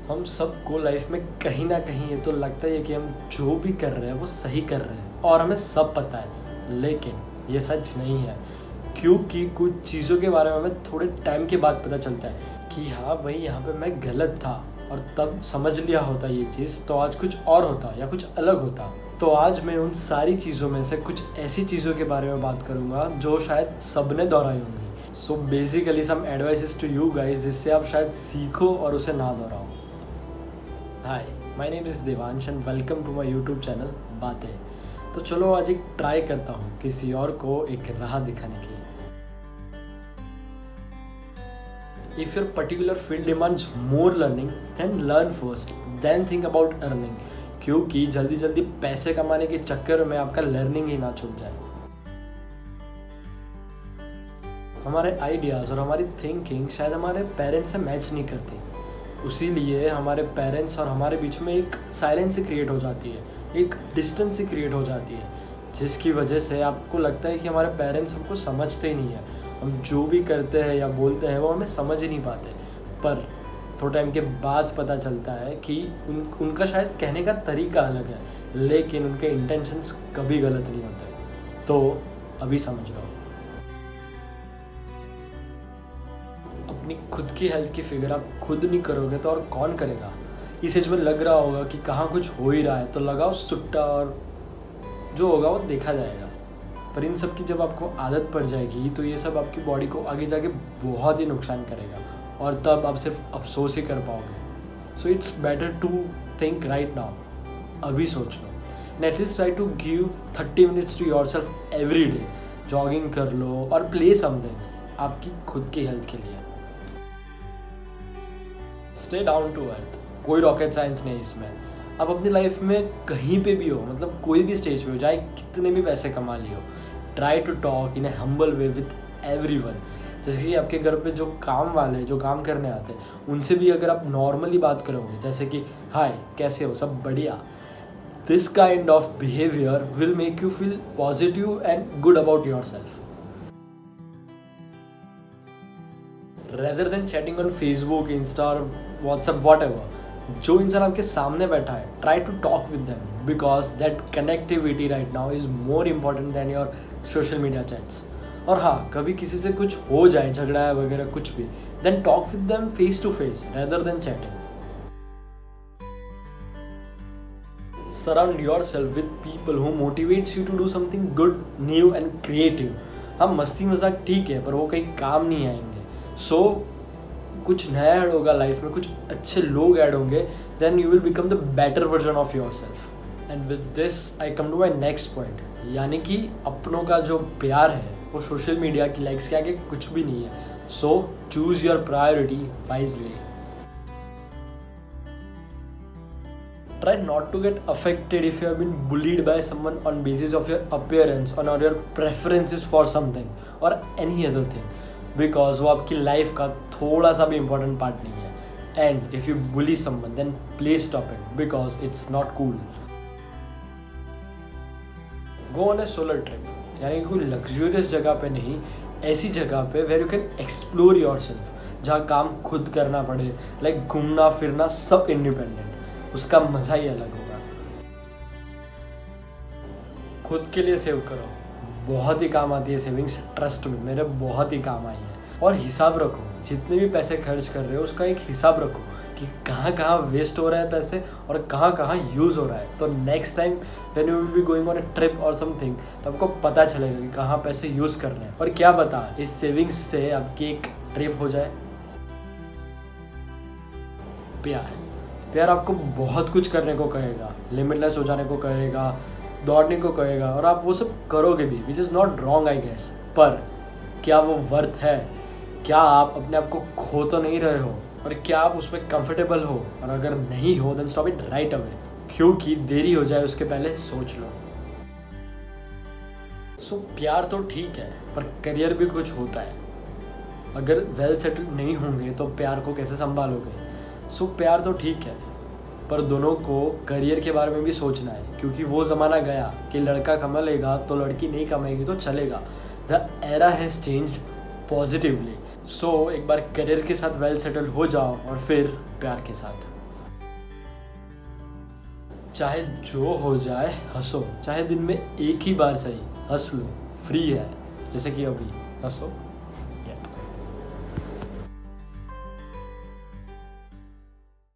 हम सबको लाइफ में कहीं ना कहीं ये तो लगता ही है कि हम जो भी कर रहे हैं वो सही कर रहे हैं और हमें सब पता है, लेकिन ये सच नहीं है। क्योंकि कुछ चीज़ों के बारे में हमें थोड़े टाइम के बाद पता चलता है कि हाँ भाई, यहाँ पे मैं गलत था, और तब समझ लिया होता ये चीज़ तो आज कुछ और होता या कुछ अलग होता। तो आज मैं उन सारी चीज़ों में से कुछ ऐसी चीज़ों के बारे में बात करूँगा जो शायद सबने दोहराई होंगी। So basically some advices to you guys, जिससे आप शायद सीखो और उसे ना दोहराओ। Hi, my name is Devansh and welcome to my YouTube channel बातें। तो चलो आज एक ट्राई करता हूँ किसी और को एक राह दिखाने की। If your particular field demands more learning, then learn first, then think about earning. क्योंकि जल्दी जल्दी पैसे कमाने के चक्कर में आपका लर्निंग ही ना छूट जाए। हमारे आइडियाज़ और हमारी थिंकिंग शायद हमारे पेरेंट्स से मैच नहीं करती, उसीलिए हमारे पेरेंट्स और हमारे बीच में एक साइलेंस सी क्रिएट हो जाती है, एक डिस्टेंस सी क्रिएट हो जाती है, जिसकी वजह से आपको लगता है कि हमारे पेरेंट्स हमको समझते ही नहीं है। हम जो भी करते हैं या बोलते हैं वो हमें समझ ही नहीं पाते। पर थोड़ा टाइम के बाद पता चलता है कि उनका शायद कहने का तरीका अलग है, लेकिन उनके इंटेंशंस कभी गलत नहीं होते। तो अभी समझ लो, अपनी खुद की हेल्थ की फिगर आप खुद नहीं करोगे तो और कौन करेगा। इस एज में लग रहा होगा कि कहाँ कुछ हो ही रहा है तो लगाओ सुट्टा, और जो होगा वो देखा जाएगा। पर इन सब की जब आपको आदत पड़ जाएगी तो ये सब आपकी बॉडी को आगे जाके बहुत ही नुकसान करेगा, और तब आप सिर्फ अफसोस ही कर पाओगे। So it's better to think right now, अभी सोच लो। At least try to give 30 minutes to yourself every day. Jogging कर लो और प्ले समथिंग आपकी खुद की हेल्थ के लिए। स्टे डाउन टू अर्थ, कोई रॉकेट साइंस नहीं इसमें। आप अपनी लाइफ में कहीं पे भी हो, मतलब कोई भी स्टेज पे हो, चाहे कितने भी पैसे कमा लियो, try to talk in a humble way with everyone. जैसे कि आपके घर पे जो काम वाले जो काम करने आते हैं उनसे भी अगर आप नॉर्मली बात करोगे, जैसे कि हाय कैसे हो, सब बढ़िया, this kind of behaviour will make you feel positive and good about yourself. Rather than chatting on Facebook, Insta, WhatsApp, whatever, जो इंसान आपके सामने बैठा है, try to talk with them, because that connectivity right now is more important than your social media chats. और हाँ, कभी किसी से कुछ हो जाए, झगड़ा है वगैरह कुछ भी, then talk with them face to face rather than chatting. Surround yourself with people who motivates you to do something good, new and creative. हम मस्ती मजाक ठीक है, पर वो कहीं काम नहीं आएंगे। सो कुछ नया ऐड होगा लाइफ में, कुछ अच्छे लोग ऐड होंगे, then you will become the better version of your self. And with this I come to my next point, यानी कि अपनों का जो प्यार है वो सोशल मीडिया की लाइक्स के आगे कुछ भी नहीं है। So choose your priority wisely. Try not to get affected if you have been bullied by someone on basis of your appearance or your preferences for something or any other thing, because वो आपकी life का थोड़ा सा भी important part नहीं है। And if you bully someone then please stop it, because it's not cool. Go on a solo trip, यानी कोई लग्जूरियस जगह पे नहीं, ऐसी जगह पे where you can explore your self, जहाँ काम खुद करना पड़े, लाइक घूमना फिरना सब इंडिपेंडेंट, उसका मजा ही अलग होगा। खुद के लिए सेव करो, बहुत ही काम आती है सेविंग्स, ट्रस्ट में मेरे बहुत ही काम आई है। और हिसाब रखो, जितने भी पैसे खर्च कर रहे हो उसका एक हिसाब रखो कि कहाँ कहाँ वेस्ट हो रहा है पैसे और कहाँ कहाँ यूज़ हो रहा है। तो next time when you will be going on A trip और समथिंग, तो आपको पता चलेगा कि कहाँ पैसे यूज़ करने हैं। और क्या पता इस सेविंग्स से आपकी एक ट्रिप हो जाए। प्यार आपको बहुत कुछ करने को कहेगा, लिमिटलेस हो जाने को कहेगा, दौड़ने को कहेगा, और आप वो सब करोगे भी, which is not wrong I guess. पर क्या वो वर्थ है? क्या आप अपने आप को खो तो नहीं रहे हो? और क्या आप उसमें कंफर्टेबल हो? और अगर नहीं हो then stop it right away, क्योंकि देरी हो जाए उसके पहले सोच लो। सो प्यार तो ठीक है, पर करियर भी कुछ होता है। अगर वेल सेटल्ड नहीं होंगे तो प्यार को कैसे संभालोगे? सो प्यार तो ठीक है, पर दोनों को करियर के बारे में भी सोचना है, क्योंकि वो ज़माना गया कि लड़का कमा लेगा तो लड़की नहीं कमाएगी तो चलेगा। The era has changed positively. So एक बार करियर के साथ वेल सेटल हो जाओ और फिर प्यार के साथ। चाहे जो हो जाए हंसो, चाहे दिन में एक ही बार सही हंस लो, फ्री है, जैसे कि अभी हंसो।